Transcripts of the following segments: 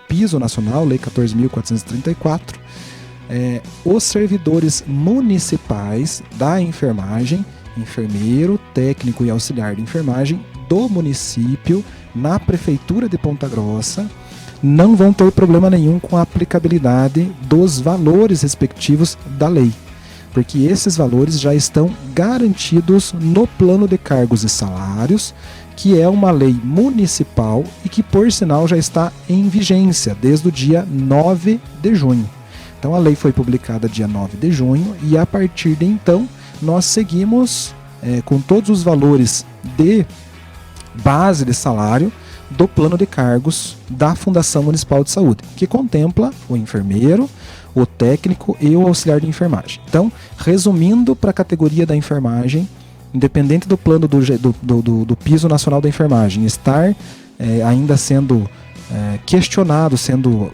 piso nacional, Lei 14.434, os servidores municipais da enfermagem, enfermeiro, técnico e auxiliar de enfermagem do município, na Prefeitura de Ponta Grossa, não vão ter problema nenhum com a aplicabilidade dos valores respectivos da lei, porque esses valores já estão garantidos no plano de cargos e salários, que é uma lei municipal e que, por sinal, já está em vigência desde o dia 9 de junho. Então, a lei foi publicada dia 9 de junho e, a partir de então, nós seguimos com todos os valores de base de salário do plano de cargos da Fundação Municipal de Saúde, que contempla o enfermeiro, o técnico e o auxiliar de enfermagem. Então, resumindo para a categoria da enfermagem, independente do plano do piso nacional da enfermagem estar ainda sendo questionado, sendo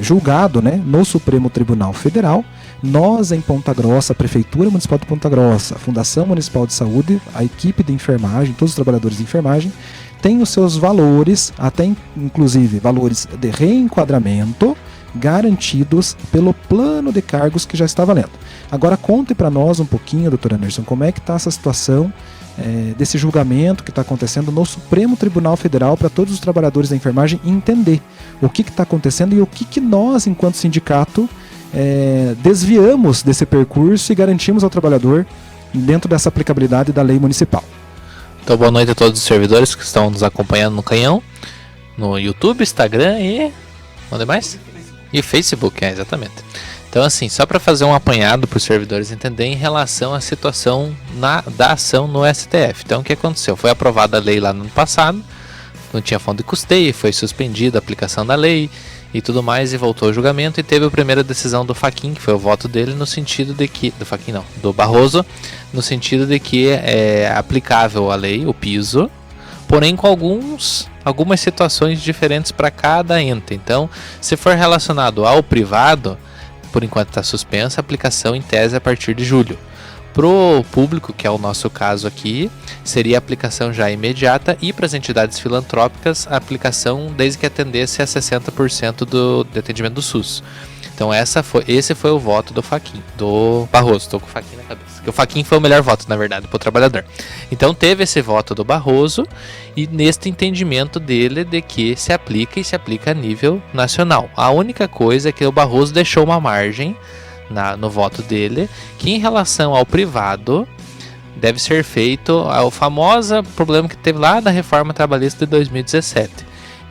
julgado, né, no Supremo Tribunal Federal, nós em Ponta Grossa, a Prefeitura Municipal de Ponta Grossa, a Fundação Municipal de Saúde, a equipe de enfermagem, todos os trabalhadores de enfermagem, tem os seus valores, até inclusive valores de reenquadramento, garantidos pelo plano de cargos que já está valendo. Agora conte para nós um pouquinho, Dr. Anderson, como é que está essa situação desse julgamento que está acontecendo no Supremo Tribunal Federal, para todos os trabalhadores da enfermagem entender o que está acontecendo e o que nós, enquanto sindicato, desviamos desse percurso e garantimos ao trabalhador dentro dessa aplicabilidade da lei municipal. Então, boa noite a todos os servidores que estão nos acompanhando no Canhão, no YouTube, Instagram e... onde mais? E Facebook, exatamente. Então, assim, só para fazer um apanhado para os servidores entenderem em relação à situação da ação no STF. Então, o que aconteceu? Foi aprovada a lei lá no ano passado, não tinha fundo de custeio, foi suspendida a aplicação da lei e tudo mais, e voltou ao julgamento, e teve a primeira decisão do Fachin, que foi o voto dele, no sentido de que... do Barroso, no sentido de que é aplicável a lei, o piso, porém com algumas situações diferentes para cada ente. Então, se for relacionado ao privado, por enquanto está suspensa a aplicação em tese a partir de julho. Para o público, que é o nosso caso aqui, seria a aplicação já imediata, e para as entidades filantrópicas, a aplicação desde que atendesse a 60% do atendimento do SUS. Então esse foi o voto do Fachin, do Barroso, estou com o Fachin na cabeça. Porque o Fachin foi o melhor voto, na verdade, para o trabalhador. Então teve esse voto do Barroso, e neste entendimento dele de que se aplica, e se aplica a nível nacional. A única coisa é que o Barroso deixou uma margem no voto dele, que em relação ao privado deve ser feito o famoso problema que teve lá da reforma trabalhista de 2017.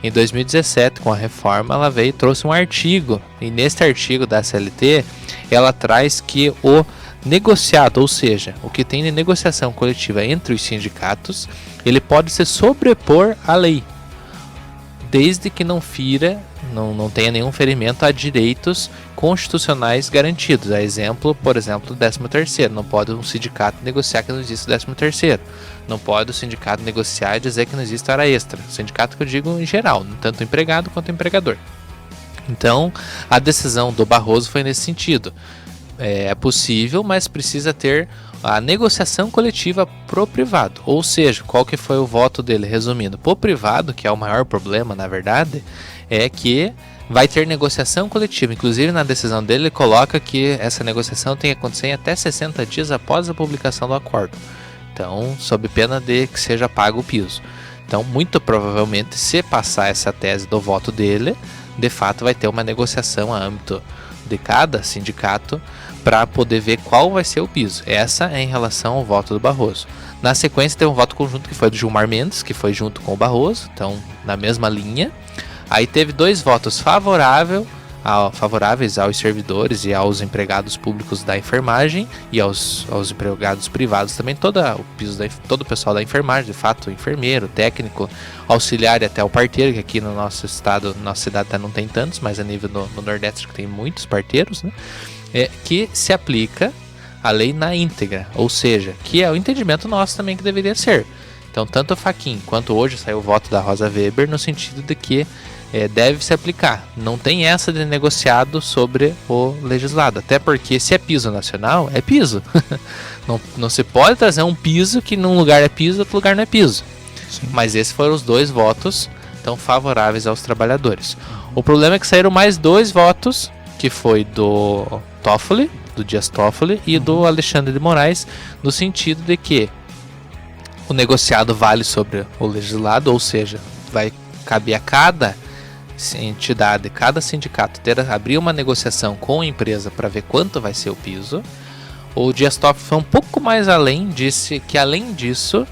Em 2017, com a reforma, ela veio e trouxe um artigo, e neste artigo da CLT, ela traz que o negociado, ou seja, o que tem de negociação coletiva entre os sindicatos, ele pode se sobrepor à lei, desde que não não tenha nenhum ferimento a direitos constitucionais garantidos. A exemplo, por exemplo, do 13º. Não pode um sindicato negociar que não existe o 13º. Não pode o sindicato negociar e dizer que não existe hora extra. O sindicato que eu digo em geral, tanto o empregado quanto o empregador. Então, a decisão do Barroso foi nesse sentido. É possível, mas precisa ter a negociação coletiva pro privado. Ou seja, qual que foi o voto dele? Resumindo, pro privado, que é o maior problema, na verdade, é que vai ter negociação coletiva. Inclusive, na decisão dele, ele coloca que essa negociação tem que acontecer em até 60 dias após a publicação do acordo. Então, sob pena de que seja pago o piso. Então, muito provavelmente, se passar essa tese do voto dele, de fato vai ter uma negociação a âmbito de cada sindicato para poder ver qual vai ser o piso. Essa é em relação ao voto do Barroso. Na sequência, tem um voto conjunto que foi do Gilmar Mendes, que foi junto com o Barroso, então na mesma linha. Aí teve 2 votos favoráveis aos servidores e aos empregados públicos da enfermagem e aos empregados privados também, todo o pessoal da enfermagem, de fato, o enfermeiro, o técnico, auxiliar e até o parteiro, que aqui no nosso estado, nossa cidade não tem tantos, mas a nível no Nordeste que tem muitos parteiros, né? Que se aplica a lei na íntegra, ou seja, que é o entendimento nosso também que deveria ser. Então, tanto o Fachin quanto hoje saiu o voto da Rosa Weber no sentido de que deve se aplicar. Não tem essa de negociado sobre o legislado, até porque se é piso nacional, é piso. não se pode trazer um piso que num lugar é piso, outro lugar não é piso. Sim. Mas esses foram os 2 votos tão favoráveis aos trabalhadores. O problema é que saíram mais 2 votos, que foi do Toffoli, do Dias Toffoli, e do Alexandre de Moraes, no sentido de que o negociado vale sobre o legislado, ou seja, vai caber a cada entidade, cada sindicato abrir uma negociação com a empresa para ver quanto vai ser o piso. O Dias Toffoli foi um pouco mais além, disse que além disso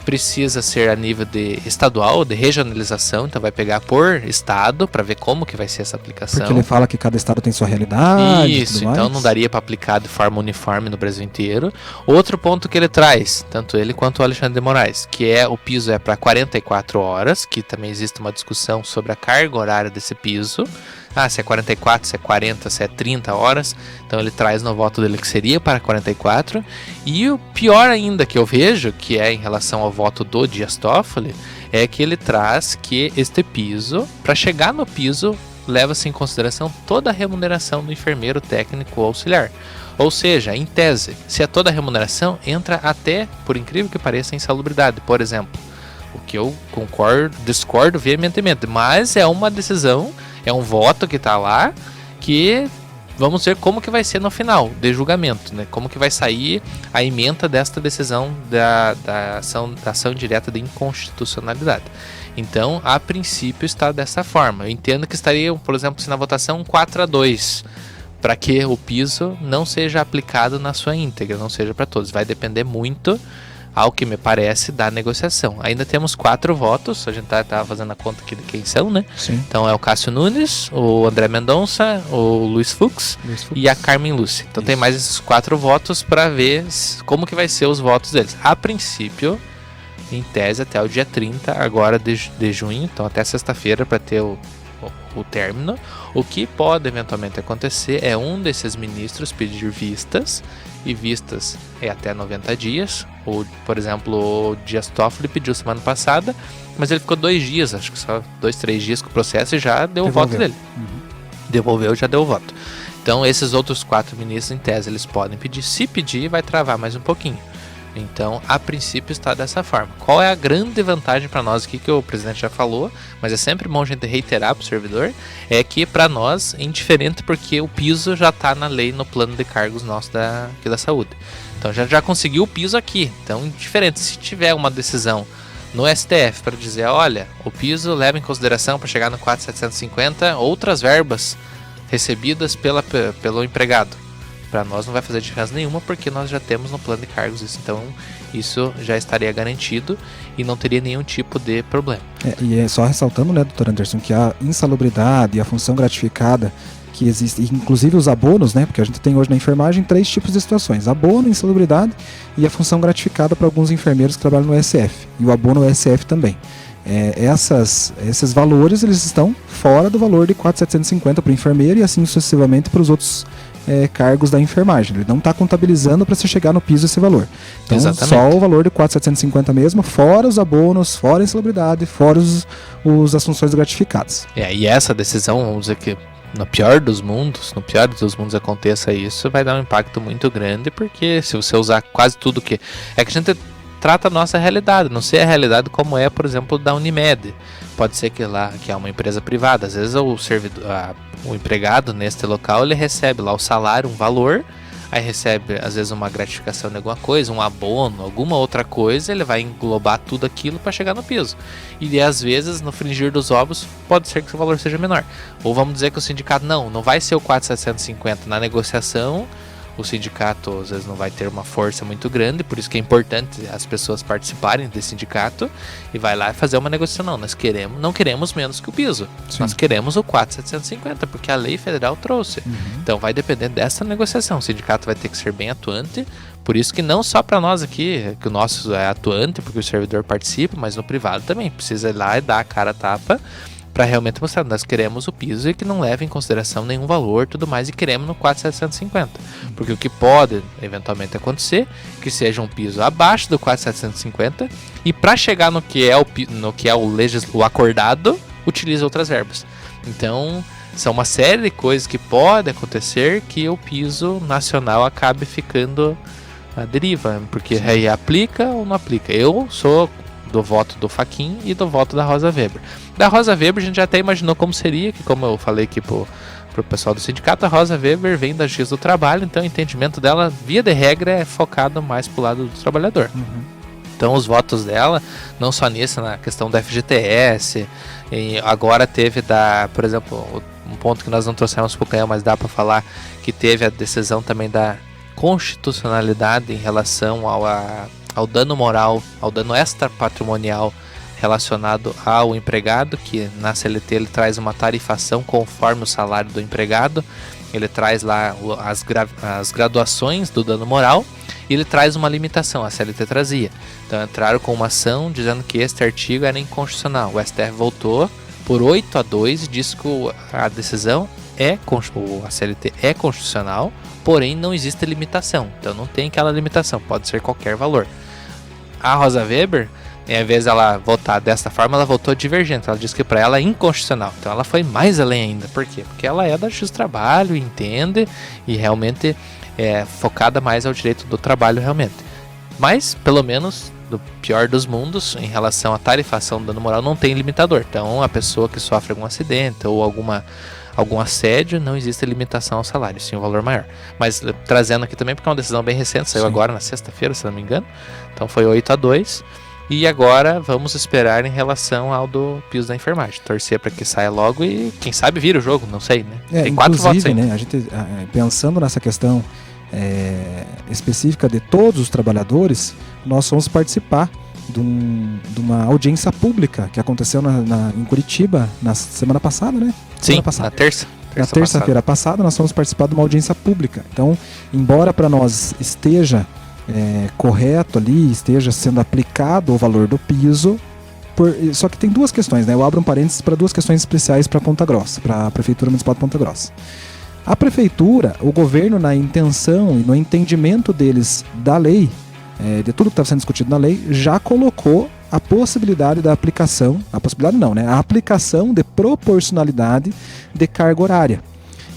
precisa ser a nível de estadual, de regionalização, então vai pegar por estado para ver como que vai ser essa aplicação. Porque ele fala que cada estado tem sua realidade. Isso, então não daria para aplicar de forma uniforme no Brasil inteiro. Outro ponto que ele traz, tanto ele quanto o Alexandre de Moraes, que é o piso é para 44 horas, que também existe uma discussão sobre a carga horária desse piso. Se é 44, se é 40, se é 30 horas. Então ele traz no voto dele que seria para 44. E o pior ainda que eu vejo, que é em relação ao voto do Dias Toffoli, é que ele traz que este piso, para chegar no piso, leva-se em consideração toda a remuneração do enfermeiro técnico ou auxiliar. Ou seja, em tese, se é toda a remuneração, entra até, por incrível que pareça, a insalubridade, por exemplo. O que eu discordo veementemente, mas é uma decisão, é um voto que está lá, que vamos ver como que vai ser no final de julgamento, né? Como que vai sair a ementa desta decisão da ação direta de inconstitucionalidade. Então, a princípio está dessa forma. Eu entendo que estaria, por exemplo, se na votação 4-2, para que o piso não seja aplicado na sua íntegra, não seja para todos. Vai depender muito, ao que me parece, da negociação. Ainda temos 4 votos, a gente tá fazendo a conta aqui de quem são, né? Sim. Então é o Cássio Nunes, o André Mendonça, o Luiz Fux e a Carmen Lúcia. Então tem mais esses 4 votos para ver como que vai ser os votos deles. A princípio, em tese, até o dia 30 agora de junho, então até sexta-feira para ter o término. O que pode eventualmente acontecer é um desses ministros pedir vistas, e vistas é até 90 dias. Por exemplo, o Dias Toffoli pediu semana passada, mas ele ficou 2 dias, acho que só 2-3 dias com o processo e já deu o voto dele. Devolveu, já deu o voto. Então esses outros 4 ministros, em tese, eles podem pedir. Se pedir, vai travar mais um pouquinho. Então, a princípio está dessa forma. Qual é a grande vantagem para nós aqui, que o presidente já falou, mas é sempre bom a gente reiterar para o servidor, é que para nós é indiferente porque o piso já está na lei, no plano de cargos nosso aqui da saúde. Então já conseguiu o piso aqui. Então, indiferente, se tiver uma decisão no STF para dizer, olha, o piso leva em consideração para chegar no 4.750 outras verbas recebidas pelo empregado. Para nós não vai fazer diferença nenhuma, porque nós já temos no plano de cargos isso. Então isso já estaria garantido e não teria nenhum tipo de problema. E é só ressaltando, né, doutor Anderson, que a insalubridade e a função gratificada que existe, inclusive os abonos, né, porque a gente tem hoje na enfermagem 3 tipos de situações: abono, insalubridade e a função gratificada para alguns enfermeiros que trabalham no SF, e o abono SF também. Esses valores, eles estão fora do valor de 4.750 para o enfermeiro e assim sucessivamente para os outros cargos da enfermagem. Ele não está contabilizando para você chegar no piso esse valor. Então, exatamente, só o valor de 4.750 mesmo, fora os abonos, fora a insalubridade, fora as funções gratificadas. E essa decisão, vamos dizer que no pior dos mundos aconteça isso, vai dar um impacto muito grande, porque se você usar quase tudo que... É que a gente trata a nossa realidade, não sei a realidade como é, por exemplo, da Unimed. Pode ser que é uma empresa privada, às vezes o empregado neste local, ele recebe lá o salário, um valor, aí recebe às vezes uma gratificação de alguma coisa, um abono, alguma outra coisa, ele vai englobar tudo aquilo para chegar no piso. E às vezes, no fringir dos ovos, pode ser que o valor seja menor. Ou vamos dizer que o sindicato não vai ser o 4.750 na negociação. O sindicato às vezes não vai ter uma força muito grande, por isso que é importante as pessoas participarem desse sindicato e vai lá e fazer uma negociação. Não, nós não queremos menos que o piso. Sim. Nós queremos o 4.750, porque a lei federal trouxe. Então vai depender dessa negociação. O sindicato vai ter que ser bem atuante, por isso que não só para nós aqui, que o nosso é atuante, porque o servidor participa, mas no privado também. Precisa ir lá e dar a cara a tapa para realmente mostrar, nós queremos o piso e que não leve em consideração nenhum valor, tudo mais, e queremos no 4.750, porque o que pode eventualmente acontecer, que seja um piso abaixo do 4.750, e para chegar no que é o acordado, utiliza outras verbas. Então, são uma série de coisas que pode acontecer que o piso nacional acabe ficando à deriva, porque aí aplica ou não aplica. Eu sou do voto do Fachin e do voto da Rosa Weber. Da Rosa Weber a gente já até imaginou como seria, que como eu falei aqui pro pessoal do sindicato, a Rosa Weber vem da Justiça do Trabalho, então o entendimento dela, via de regra, é focado mais pro lado do trabalhador. Então os votos dela, não só nisso, na questão da FGTS, e agora teve por exemplo, um ponto que nós não trouxemos pro canhão, mas dá para falar, que teve a decisão também da constitucionalidade em relação ao dano moral, ao dano extrapatrimonial relacionado ao empregado, que na CLT ele traz uma tarifação conforme o salário do empregado, ele traz lá as graduações do dano moral e ele traz uma limitação, a CLT trazia. Então entraram com uma ação dizendo que este artigo era inconstitucional. O STF voltou por 8-2 e disse que a decisão a CLT é constitucional, porém não existe limitação. Então não tem aquela limitação, pode ser qualquer valor. A Rosa Weber, em vez de ela votar desta forma, ela votou divergente. Ela disse que para ela é inconstitucional. Então ela foi mais além ainda. Por quê? Porque ela é da Justiça do Trabalho, entende e realmente é focada mais ao direito do trabalho realmente. Mas, pelo menos, do pior dos mundos, em relação à tarifação do dano moral, não tem limitador. Então a pessoa que sofre algum acidente ou algum assédio, não existe limitação ao salário, sim um valor maior. Mas trazendo aqui também, porque é uma decisão bem recente, saiu agora na sexta-feira, se não me engano. Então foi 8-2. E agora vamos esperar em relação ao do piso da enfermagem. Torcer para que saia logo e quem sabe vira o jogo, não sei, né? Tem 4 votos aí. Né, a gente, pensando nessa questão específica de todos os trabalhadores, nós vamos participar de uma audiência pública que aconteceu em Curitiba na semana passada, né? Sim, na terça. Na terça-feira passada nós vamos participar de uma audiência pública. Então, embora para nós esteja correto ali, esteja sendo aplicado o valor do piso, só que tem duas questões, né? Eu abro um parênteses para duas questões especiais para Ponta Grossa, para a Prefeitura Municipal de Ponta Grossa. A Prefeitura, o governo, na intenção e no entendimento deles da lei, de tudo que estava sendo discutido na lei, já colocou a possibilidade da aplicação, a aplicação de proporcionalidade de carga horária.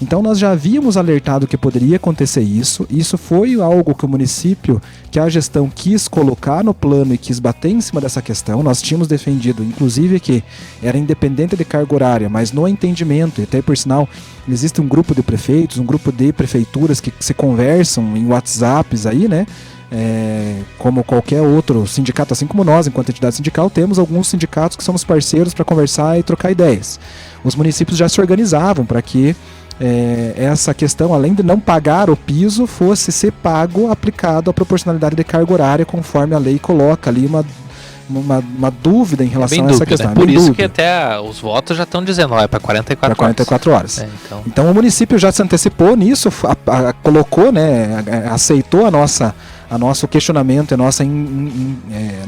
Então nós já havíamos alertado que poderia acontecer isso foi algo que o município, que a gestão quis colocar no plano e quis bater em cima dessa questão. Nós tínhamos defendido, inclusive, que era independente de carga horária, mas no entendimento, e até por sinal, existe um grupo de prefeitos, um grupo de prefeituras que se conversam em WhatsApps aí, né? Como qualquer outro sindicato, assim como nós, enquanto entidade sindical, temos alguns sindicatos que somos parceiros para conversar e trocar ideias. Os municípios já se organizavam para que essa questão, além de não pagar o piso, fosse ser pago, aplicado a proporcionalidade de carga horária, conforme a lei coloca ali uma dúvida em relação a essa questão. Né? Por isso que até os votos já estão dizendo, para 44 horas. Então o município já se antecipou nisso, colocou, né, aceitou a nosso questionamento, a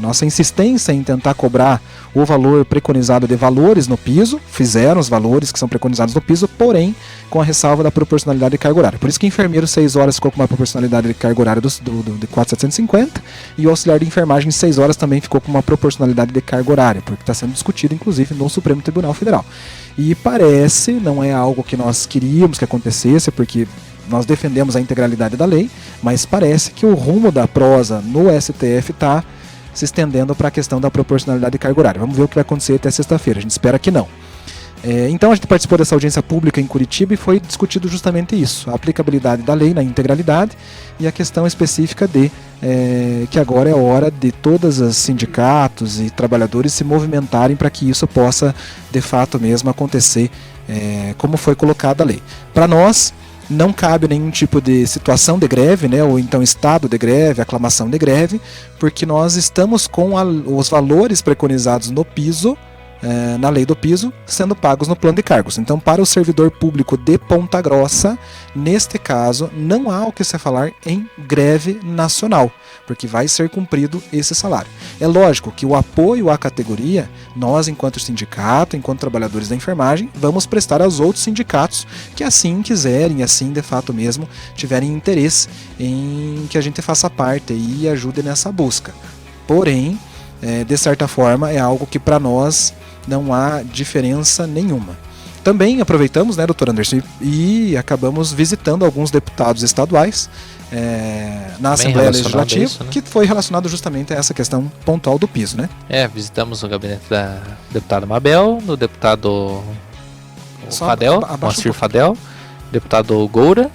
nossa insistência em tentar cobrar o valor preconizado de valores no piso, fizeram os valores que são preconizados no piso, porém com a ressalva da proporcionalidade de carga horária. Por isso que o enfermeiro 6 horas ficou com uma proporcionalidade de carga horária de 4.750 e o auxiliar de enfermagem 6 horas também ficou com uma proporcionalidade de carga horária, porque está sendo discutido inclusive no Supremo Tribunal Federal. E parece, não é algo que nós queríamos que acontecesse, porque nós defendemos a integralidade da lei, mas parece que o rumo da prosa no STF está se estendendo para a questão da proporcionalidade de carga horária. Vamos ver o que vai acontecer até sexta-feira, a gente espera que não. Então a gente participou dessa audiência pública em Curitiba e foi discutido justamente isso, a aplicabilidade da lei na integralidade e a questão específica que agora é hora de todos os sindicatos e trabalhadores se movimentarem para que isso possa de fato mesmo acontecer como foi colocada a lei. Para nós, não cabe nenhum tipo de situação de greve, né, ou então estado de greve, aclamação de greve, porque nós estamos com os valores preconizados no piso, na lei do piso, sendo pagos no plano de cargos. Então, para o servidor público de Ponta Grossa, neste caso, não há o que se falar em greve nacional, porque vai ser cumprido esse salário. É lógico que o apoio à categoria, nós, enquanto sindicato, enquanto trabalhadores da enfermagem, vamos prestar aos outros sindicatos que assim quiserem, assim de fato mesmo, tiverem interesse em que a gente faça parte e ajude nessa busca. Porém, de certa forma, é algo que para nós não há diferença nenhuma. Também aproveitamos, né, doutor Anderson, e acabamos visitando alguns deputados estaduais na Assembleia Legislativa, isso, né? que foi relacionado justamente a essa questão pontual do piso, né? Visitamos o gabinete da deputada Mabel, do deputado Fadel, Moacir Fadel, deputado Goura,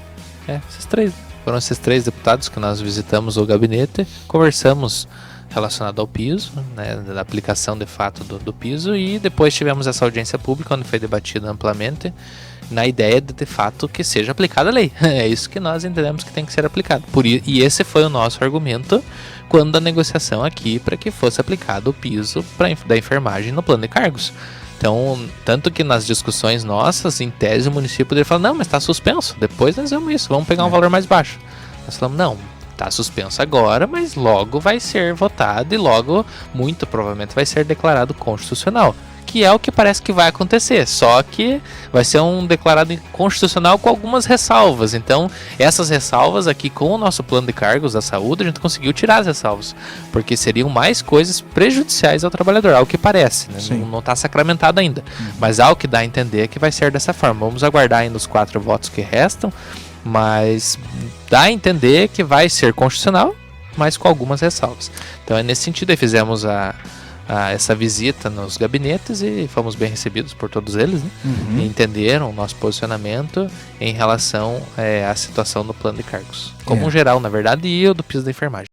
esses três. Foram esses 3 deputados que nós visitamos o gabinete, conversamos relacionado ao piso, né, da aplicação de fato do piso, e depois tivemos essa audiência pública onde foi debatida amplamente na ideia de fato que seja aplicada a lei. É isso que nós entendemos que tem que ser aplicado. E esse foi o nosso argumento quando a negociação aqui para que fosse aplicado o piso da enfermagem no plano de cargos. Então, tanto que nas discussões nossas, em tese, o município poderia falar, não, mas está suspenso, depois nós vamos isso, vamos pegar um valor mais baixo. Nós falamos, não, está suspenso agora, mas logo vai ser votado e logo, muito provavelmente, vai ser declarado constitucional. Que é o que parece que vai acontecer, só que vai ser um declarado inconstitucional com algumas ressalvas. Então, essas ressalvas aqui com o nosso plano de cargos da saúde, a gente conseguiu tirar as ressalvas, porque seriam mais coisas prejudiciais ao trabalhador, ao que parece, né? Não está sacramentado ainda, mas ao que dá a entender que vai ser dessa forma. Vamos aguardar ainda os 4 votos que restam, mas dá a entender que vai ser constitucional, mas com algumas ressalvas. Então é nesse sentido que fizemos essa visita nos gabinetes e fomos bem recebidos por todos eles, né? E entenderam o nosso posicionamento em relação à situação do plano de cargos, como um geral, na verdade, e o do piso da enfermagem.